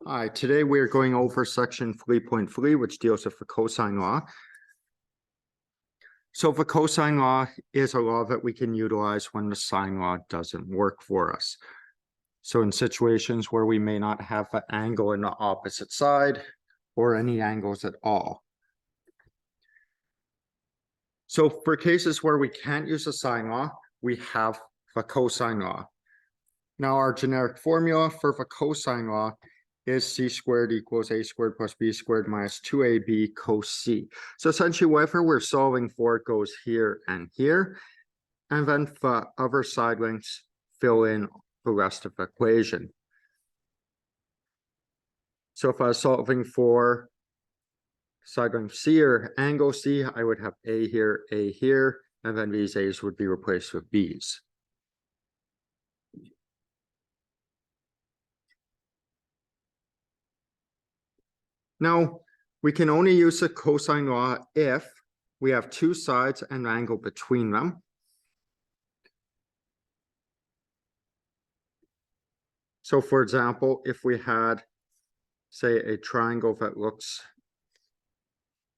Hi, today we are going over section 3.3, which deals with the cosine law. So the cosine law is a law that we can utilize when the sine law doesn't work for us. So in situations where we may not have an angle in the opposite side or any angles at all. So for cases where we can't use the sine law, we have the cosine law. Now our generic formula for the cosine law is c squared equals a squared plus b squared minus 2ab cos c. So essentially whatever we're solving for goes here and here, and then the other side lengths fill in the rest of the equation. So if I was solving for side length c or angle c, I would have a here, and then these a's would be replaced with b's. Now, we can only use the cosine law if we have two sides and an angle between them. So for example, if we had, say, a triangle that looks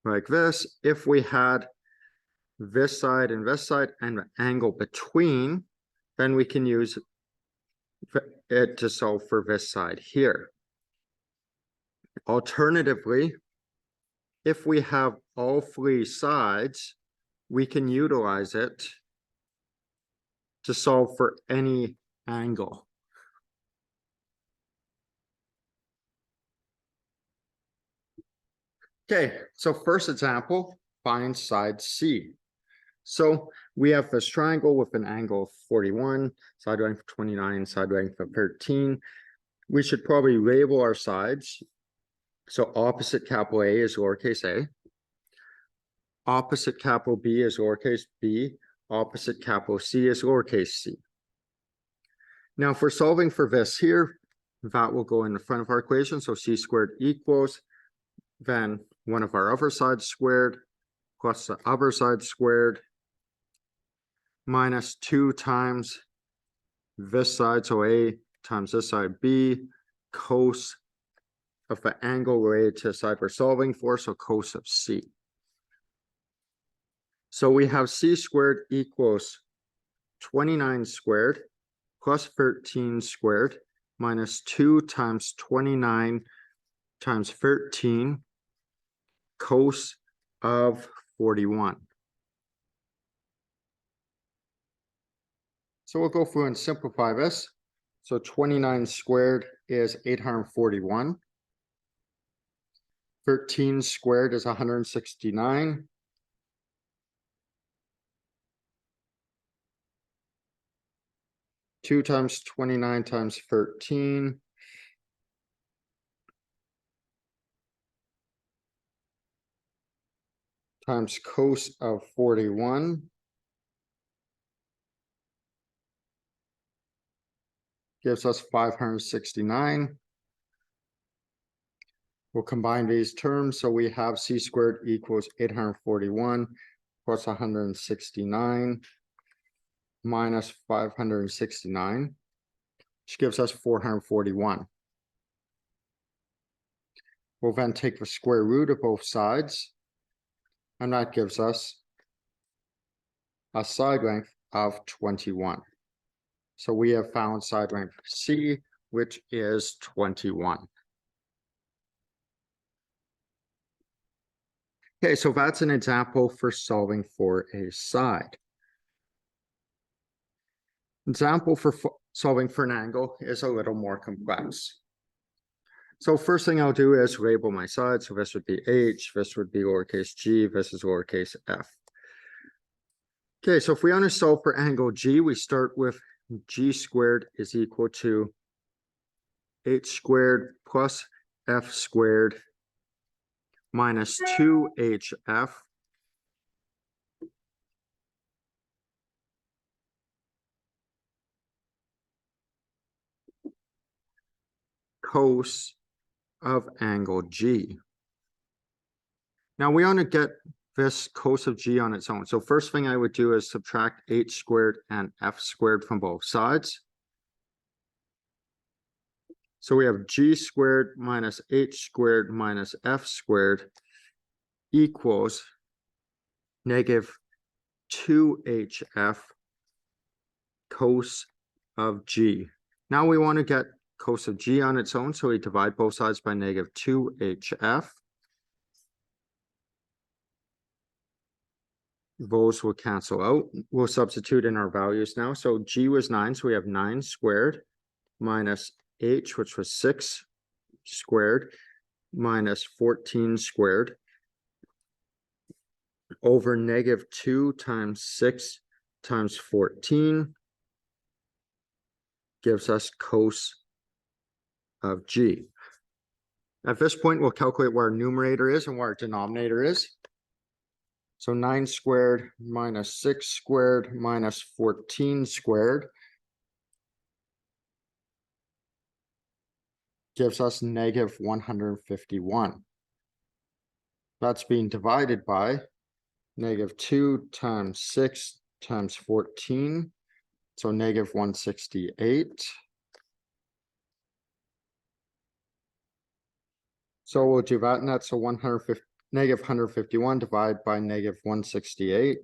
like this, if we had this side and an angle between, then we can use it to solve for this side here. Alternatively, if we have all three sides, we can utilize it to solve for any angle. Okay, so first example, find side C. So we have this triangle with an angle of 41, side length 29, side length of 13. We should probably label our sides. So opposite capital A is lowercase a. Opposite capital B is lowercase b. Opposite capital C is lowercase c. Now if we're solving for this here, that will go in the front of our equation. So c squared equals then one of our other sides squared plus the other side squared minus 2 times this side, so a times this side b, cos of the angle related to the side we're solving for, so cos of c. So we have c squared equals 29 squared plus 13 squared minus 2 times 29 times 13 cos of 41. So we'll go through and simplify this. So 29 squared is 841. 13 squared is 169. 2 times 29 times 13 times cos of 41 gives us 569. We'll combine these terms. So we have c squared equals 841 plus 169 minus 569, which gives us 441. We'll then take the square root of both sides, and that gives us a side length of 21. So we have found side length C, which is 21. Okay, so that's an example for solving for a side. Example for solving for an angle is a little more complex. So first thing I'll do is label my sides. So this would be h, this would be lowercase g, this is lowercase f. Okay, so if we want to solve for angle g, we start with g squared is equal to h squared plus f squared minus 2hf cos of angle g. Now we want to get this cos of g on its own. So first thing I would do is subtract h squared and f squared from both sides. So we have G squared minus H squared minus F squared equals negative 2HF cos of G. Now we want to get cos of G on its own, so we divide both sides by negative 2HF. Those will cancel out. We'll substitute in our values now. So G was 9, so we have 9 squared minus H, which was 6 squared, minus 14 squared over negative 2 times 6 times 14 gives us cos of G. At this point, we'll calculate what our numerator is and what our denominator is. So 9 squared minus 6 squared minus 14 squared gives us negative 151. That's being divided by negative 2 times 6 times 14, so negative 168. So we'll do that, and that's a negative 151 divided by negative 168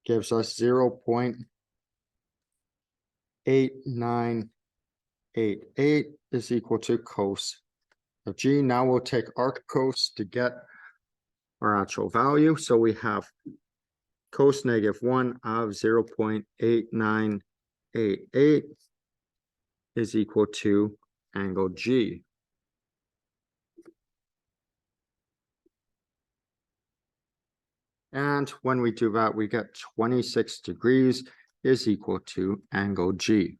gives us 0.8988 is equal to cos of G. Now we'll take arc cos to get our actual value. So we have cos negative 1 of 0.8988 is equal to angle G. And when we do that, we get 26 degrees is equal to angle G.